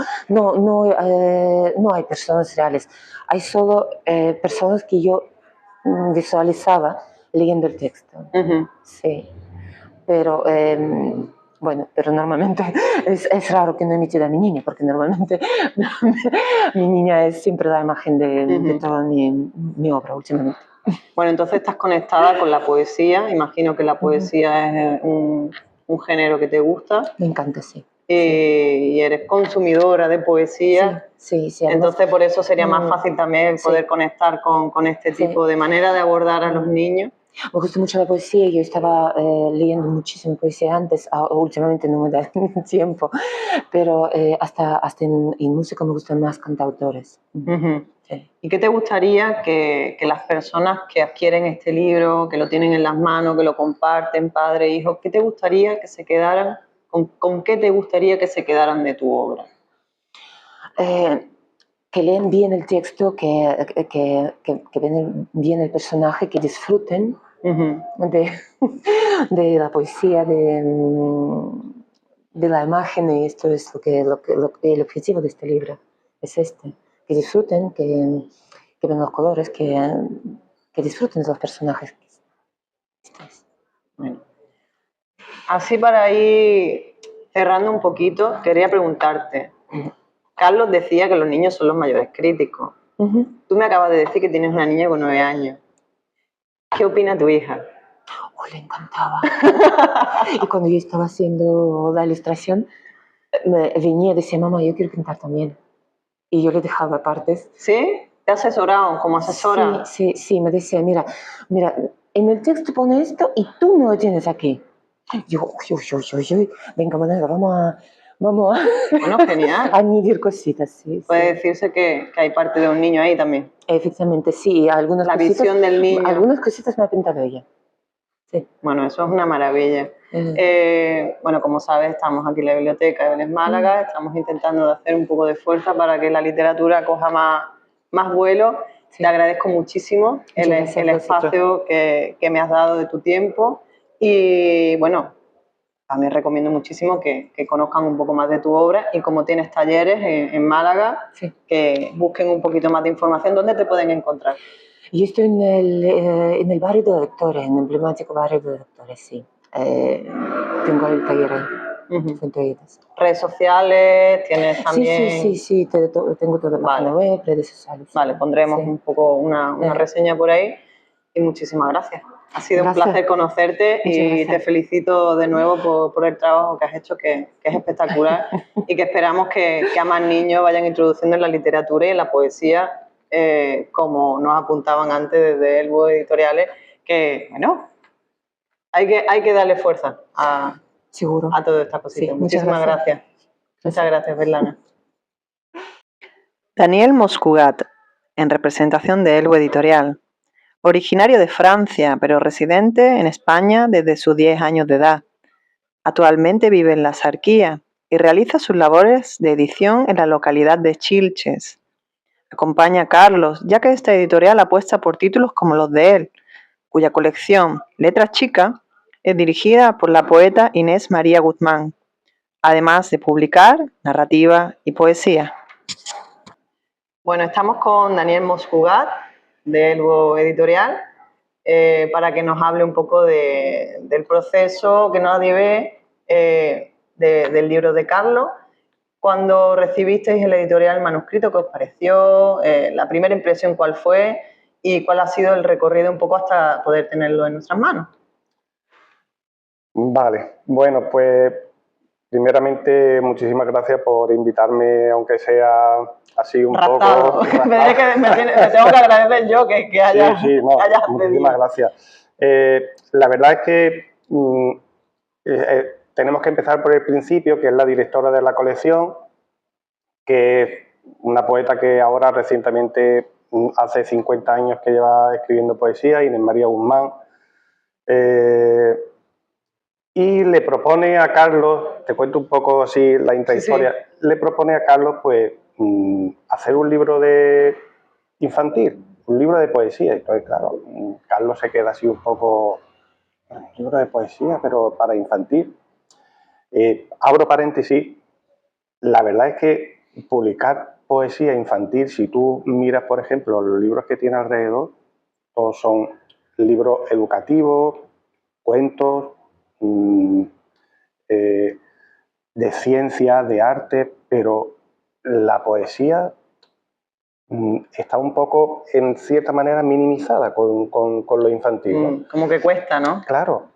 Speaker 3: hay personas reales. Hay solo personas que yo visualizaba leyendo el texto. Sí, pero bueno, pero normalmente es raro que no imite a mi niña, porque normalmente mi niña es siempre la imagen de toda mi obra últimamente.
Speaker 1: Bueno, entonces estás conectada con la poesía. Imagino que la poesía es un género que te gusta.
Speaker 3: Me encanta, sí.
Speaker 1: Y eres consumidora de poesía.
Speaker 3: Sí.
Speaker 1: Entonces por eso sería más fácil también poder conectar con este tipo de manera de abordar a los niños.
Speaker 3: Me gusta mucho la poesía. Yo estaba leyendo muchísima poesía antes, últimamente no me da tiempo, pero hasta en música me gustan más cantautores.
Speaker 1: Sí. ¿Y qué te gustaría que las personas que adquieren este libro, que lo tienen en las manos, que lo comparten, padre, hijo, qué te gustaría que se quedaran, con qué te gustaría que se quedaran de tu obra?
Speaker 3: Que leen bien el texto, que ven bien el personaje, que disfruten de la poesía, de la imagen, y esto es el objetivo de este libro, es este, que disfruten, que ven los colores, que disfruten de los personajes.
Speaker 1: Bueno. Así para ir cerrando un poquito, quería preguntarte. Carlos decía que los niños son los mayores críticos. Tú me acabas de decir que tienes una niña con 9 años. ¿Qué opina tu hija?
Speaker 3: Oh, le encantaba. Y cuando yo estaba haciendo la ilustración, me venía y decía, mamá, yo quiero pintar también. Y yo le dejaba partes.
Speaker 1: ¿Sí? ¿Te has asesorado como asesora?
Speaker 3: Sí, me decía, mira, en el texto pone esto y tú no lo tienes aquí. Yo, venga, Manela, vamos a
Speaker 1: Bueno, genial.
Speaker 3: añadir cositas, sí.
Speaker 1: Puede decirse que hay parte de un niño ahí también.
Speaker 3: Efectivamente, sí, algunas
Speaker 1: La
Speaker 3: cositas,
Speaker 1: visión del niño.
Speaker 3: Algunas cositas me ha pintado ella. Sí.
Speaker 1: Bueno, eso es una maravilla. Bueno, como sabes, estamos aquí en la biblioteca de Vélez Málaga, estamos intentando hacer un poco de fuerza para que la literatura coja más vuelo. Sí. Te agradezco muchísimo el espacio que me has dado de tu tiempo y bueno, también recomiendo muchísimo que conozcan un poco más de tu obra y como tienes talleres en Málaga, sí, que busquen un poquito más de información. ¿Dónde te pueden encontrar?
Speaker 3: Yo estoy en el barrio de Doctores, en el emblemático barrio de Doctores, sí. Tengo el taller ahí.
Speaker 1: ¿Redes sociales? ¿Tienes también?
Speaker 3: Sí, tengo toda la página web, redes sociales.
Speaker 1: Vale, pondremos un poco una reseña por ahí y muchísimas gracias. Ha sido un placer conocerte y te felicito de nuevo por el trabajo que has hecho, que es espectacular y que esperamos que a más niños vayan introduciendo en la literatura y en la poesía, como nos apuntaban antes desde Elbo Editoriales, que bueno, hay que darle fuerza a todas estas cositas. Sí, muchísimas gracias. Muchas gracias, Berlana. Daniel Moscugat, en representación de Elbo Editorial. Originario de Francia, pero residente en España desde sus 10 años de edad. Actualmente vive en la Sarquía y realiza sus labores de edición en la localidad de Chilches. Acompaña a Carlos, ya que esta editorial apuesta por títulos como los de él, cuya colección Letras Chicas es dirigida por la poeta Inés María Guzmán, además de publicar narrativa y poesía. Bueno, estamos con Daniel Moscugat, de Elbo Editorial, para que nos hable un poco del proceso que nadie ve del libro de Carlos. Cuando recibisteis el editorial el manuscrito, ¿qué os pareció? La primera impresión, ¿cuál fue? ¿Y cuál ha sido el recorrido un poco hasta poder tenerlo en nuestras manos?
Speaker 4: Vale, bueno, pues primeramente muchísimas gracias por invitarme, aunque sea así un poco...
Speaker 1: Me tengo que agradecer yo que hayas
Speaker 4: muchísimas gracias. La verdad es que tenemos que empezar por el principio, que es la directora de la colección, que es una poeta que ahora recientemente, hace 50 años que lleva escribiendo poesía, Inés María Guzmán, y le propone a Carlos, te cuento un poco así la intrahistoria, le propone a Carlos pues hacer un libro infantil, un libro de poesía. Entonces, claro, Carlos se queda así un poco, un libro de poesía, pero para infantil. Abro paréntesis, la verdad es que publicar poesía infantil, si tú miras, por ejemplo, los libros que tiene alrededor, todos son libros educativos, cuentos, de ciencia, de arte, pero la poesía está un poco, en cierta manera, minimizada con lo infantil, ¿no?
Speaker 1: Como que cuesta, ¿no?
Speaker 4: Claro.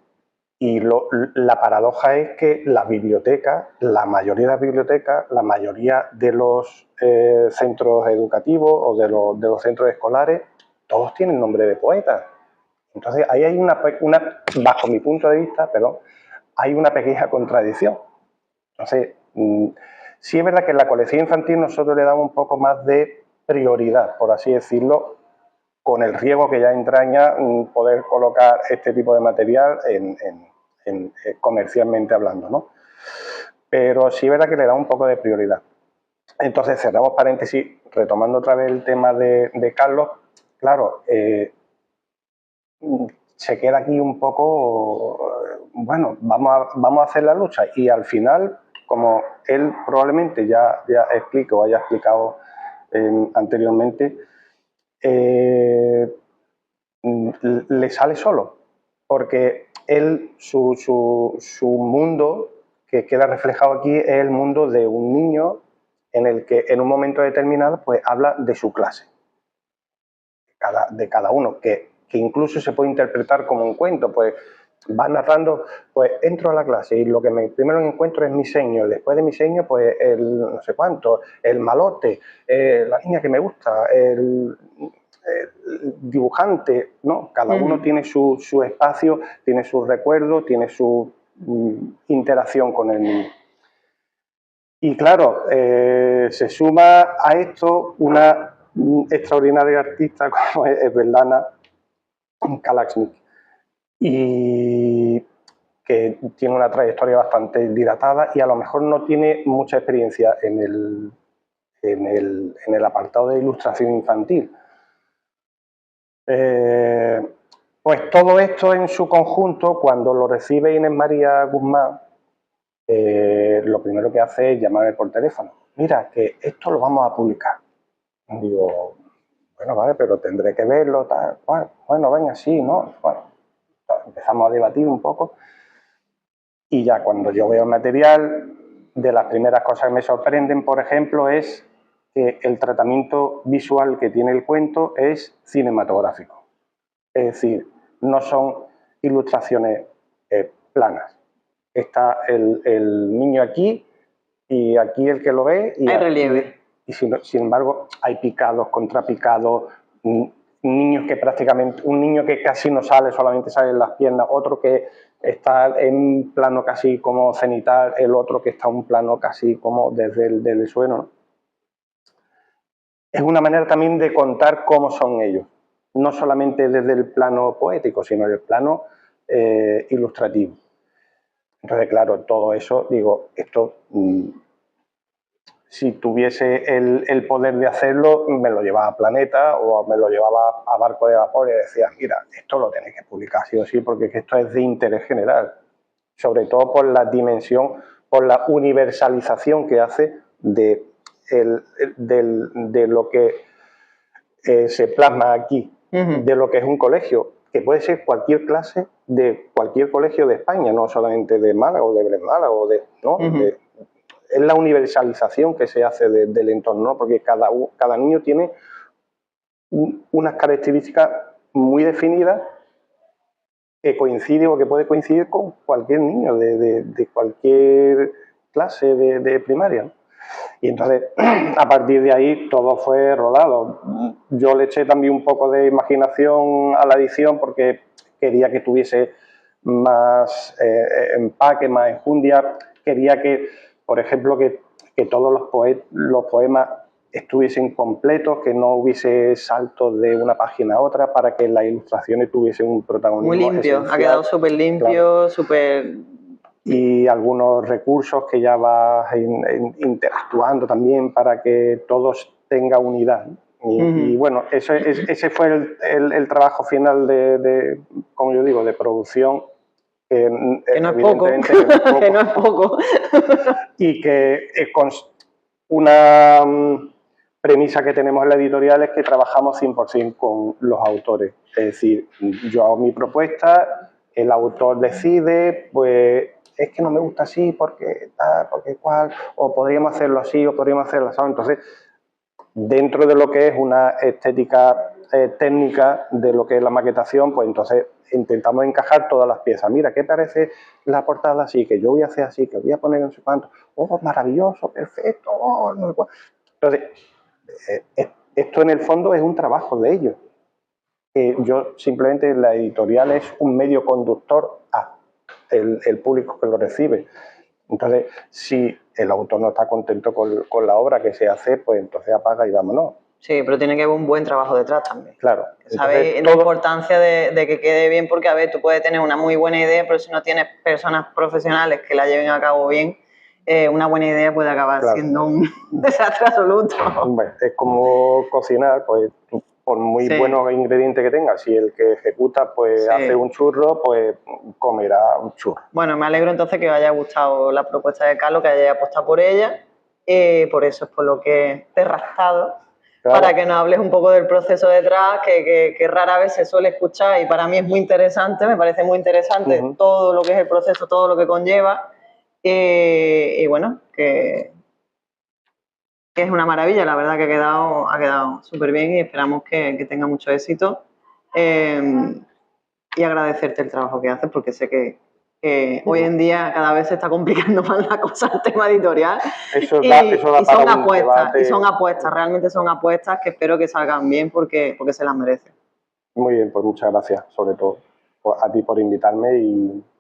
Speaker 4: Y la paradoja es que las bibliotecas, la mayoría de las bibliotecas, la mayoría de los centros educativos o de los centros escolares, todos tienen nombre de poetas. Entonces, ahí hay bajo mi punto de vista, hay una pequeña contradicción. Entonces, sí es verdad que en la colección infantil nosotros le damos un poco más de prioridad, por así decirlo, con el riesgo que ya entraña poder colocar este tipo de material comercialmente hablando, ¿no? Pero sí es verdad que le da un poco de prioridad. Entonces, cerramos paréntesis, retomando otra vez el tema de Carlos. Claro, se queda aquí un poco, bueno, vamos a hacer la lucha. Y al final, como él probablemente ya explica o haya explicado anteriormente, le sale solo, porque él, su mundo que queda reflejado aquí es el mundo de un niño en el que en un momento determinado pues habla de su clase, de cada uno, que incluso se puede interpretar como un cuento, pues va narrando, pues entro a la clase y lo que primero encuentro es mi seño, después de mi seño pues el no sé cuánto, el malote, la niña que me gusta, el dibujante, ¿no? Cada uno tiene su espacio, tiene sus recuerdos, tiene su interacción con el niño. Y claro, se suma a esto una extraordinaria artista como es Svetlana Kalašnik, y que tiene una trayectoria bastante dilatada y a lo mejor no tiene mucha experiencia en el apartado de ilustración infantil. Pues todo esto en su conjunto, cuando lo recibe Inés María Guzmán, lo primero que hace es llamarme por teléfono. Mira, que esto lo vamos a publicar. Digo, bueno, vale, pero tendré que verlo, tal. Bueno, venga, sí, ¿no? Bueno, empezamos a debatir un poco. Y ya cuando yo veo el material, de las primeras cosas que me sorprenden, por ejemplo, es que el tratamiento visual que tiene el cuento es cinematográfico. Es decir, no son ilustraciones planas. Está el niño aquí y aquí el que lo ve. Y
Speaker 1: hay relieve.
Speaker 4: Y sin embargo, hay picados, contrapicados, niños que prácticamente, un niño que casi no sale, solamente salen las piernas, otro que está en un plano casi como cenital, el otro que está en un plano casi como desde el suelo, ¿no? Es una manera también de contar cómo son ellos, no solamente desde el plano poético, sino el plano ilustrativo. Entonces, claro, todo eso, digo, esto, si tuviese el poder de hacerlo, me lo llevaba a Planeta o me lo llevaba a Barco de Vapor y decía, mira, esto lo tenéis que publicar sí o sí, porque esto es de interés general, sobre todo por la dimensión, por la universalización que hace de lo que se plasma aquí, de lo que es un colegio, que puede ser cualquier clase de cualquier colegio de España, no solamente de Málaga o de Málaga, o ¿no? Es la universalización que se hace del entorno, ¿no? Porque cada niño tiene unas características muy definidas que coincide o que puede coincidir con cualquier niño de cualquier clase de primaria, ¿no? Y entonces, a partir de ahí, todo fue rodado. Yo le eché también un poco de imaginación a la edición porque quería que tuviese más empaque, más enjundia. Quería que, por ejemplo, que todos los poemas estuviesen completos, que no hubiese saltos de una página a otra, para que las ilustraciones tuviesen un protagonismo
Speaker 1: muy limpio,
Speaker 4: esencial.
Speaker 1: ha quedado súper limpio,
Speaker 4: claro.
Speaker 1: súper...
Speaker 4: Y algunos recursos que ya vas interactuando también para que todos tengan unidad. Y bueno, ese fue el trabajo final como yo digo, de producción.
Speaker 1: Que no es poco, que no es poco.
Speaker 4: Y que con una premisa que tenemos en la editorial es que trabajamos 100% con los autores. Es decir, yo hago mi propuesta, el autor decide, pues es que no me gusta así porque tal, porque cual, o podríamos hacerlo así, o podríamos hacerlo así. Entonces, dentro de lo que es una estética técnica de lo que es la maquetación, pues entonces intentamos encajar todas las piezas. Mira, ¿qué parece la portada así? Que yo voy a hacer así, que voy a poner no sé cuánto. Oh, maravilloso, perfecto. Oh, no sé cuánto. Entonces, esto en el fondo es un trabajo de ellos. Yo simplemente, la editorial es un medio conductor a el público que lo recibe. Entonces, si el autor no está contento con la obra que se hace, pues entonces apaga y vámonos.
Speaker 1: Sí, pero tiene que haber un buen trabajo detrás también.
Speaker 4: Claro.
Speaker 1: ¿Sabes? La importancia de que quede bien, porque a ver, tú puedes tener una muy buena idea, pero si no tienes personas profesionales que la lleven a cabo bien, una buena idea puede acabar siendo un desastre absoluto.
Speaker 4: Bueno, es como cocinar, pues por muy
Speaker 1: Sí.
Speaker 4: buenos ingredientes que tenga, si el que ejecuta pues
Speaker 1: Sí.
Speaker 4: hace un churro, pues comerá un churro.
Speaker 1: Bueno, me alegro entonces que os haya gustado la propuesta de Carlos, que hayáis apostado por ella. Por eso es por lo que te he raptado,
Speaker 4: Claro.
Speaker 1: para que nos hables un poco del proceso detrás, que rara vez se suele escuchar y para mí es muy interesante, me parece muy interesante todo lo que es el proceso, todo lo que conlleva. Y bueno, que es una maravilla, la verdad que ha quedado súper bien y esperamos que tenga mucho éxito. Y agradecerte el trabajo que haces porque sé que hoy en día cada vez se está complicando más la cosa, el tema editorial.
Speaker 4: Eso da
Speaker 1: Y
Speaker 4: para
Speaker 1: son
Speaker 4: un
Speaker 1: apuestas,
Speaker 4: debate.
Speaker 1: y son apuestas, realmente son apuestas que espero que salgan bien porque se las merecen.
Speaker 4: Muy bien, pues muchas gracias, sobre todo a ti por invitarme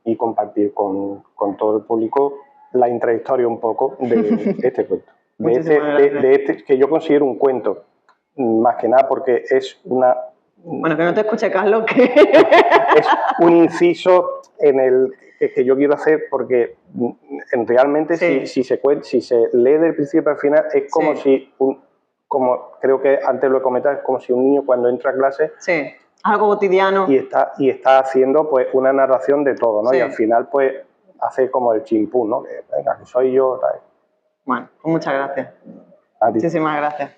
Speaker 4: y compartir con todo el público la intrahistoria un poco de este cuento.
Speaker 1: Muchísimas gracias.
Speaker 4: Que yo considero un cuento, más que nada porque es una...
Speaker 1: Bueno, que no te escuche Carlos, que...
Speaker 4: Es un inciso en el que yo quiero hacer porque realmente
Speaker 1: Sí.
Speaker 4: si se lee del principio al final es como si, como creo que antes lo he comentado, es como si un niño cuando entra a clase...
Speaker 1: Sí, algo cotidiano.
Speaker 4: Y está haciendo pues una narración de todo, ¿no?
Speaker 1: Sí.
Speaker 4: Y al final pues hace como el chimpún, ¿no? Que venga, que soy yo, tal.
Speaker 1: Bueno, pues muchas gracias.
Speaker 4: A ti.
Speaker 1: Muchísimas gracias.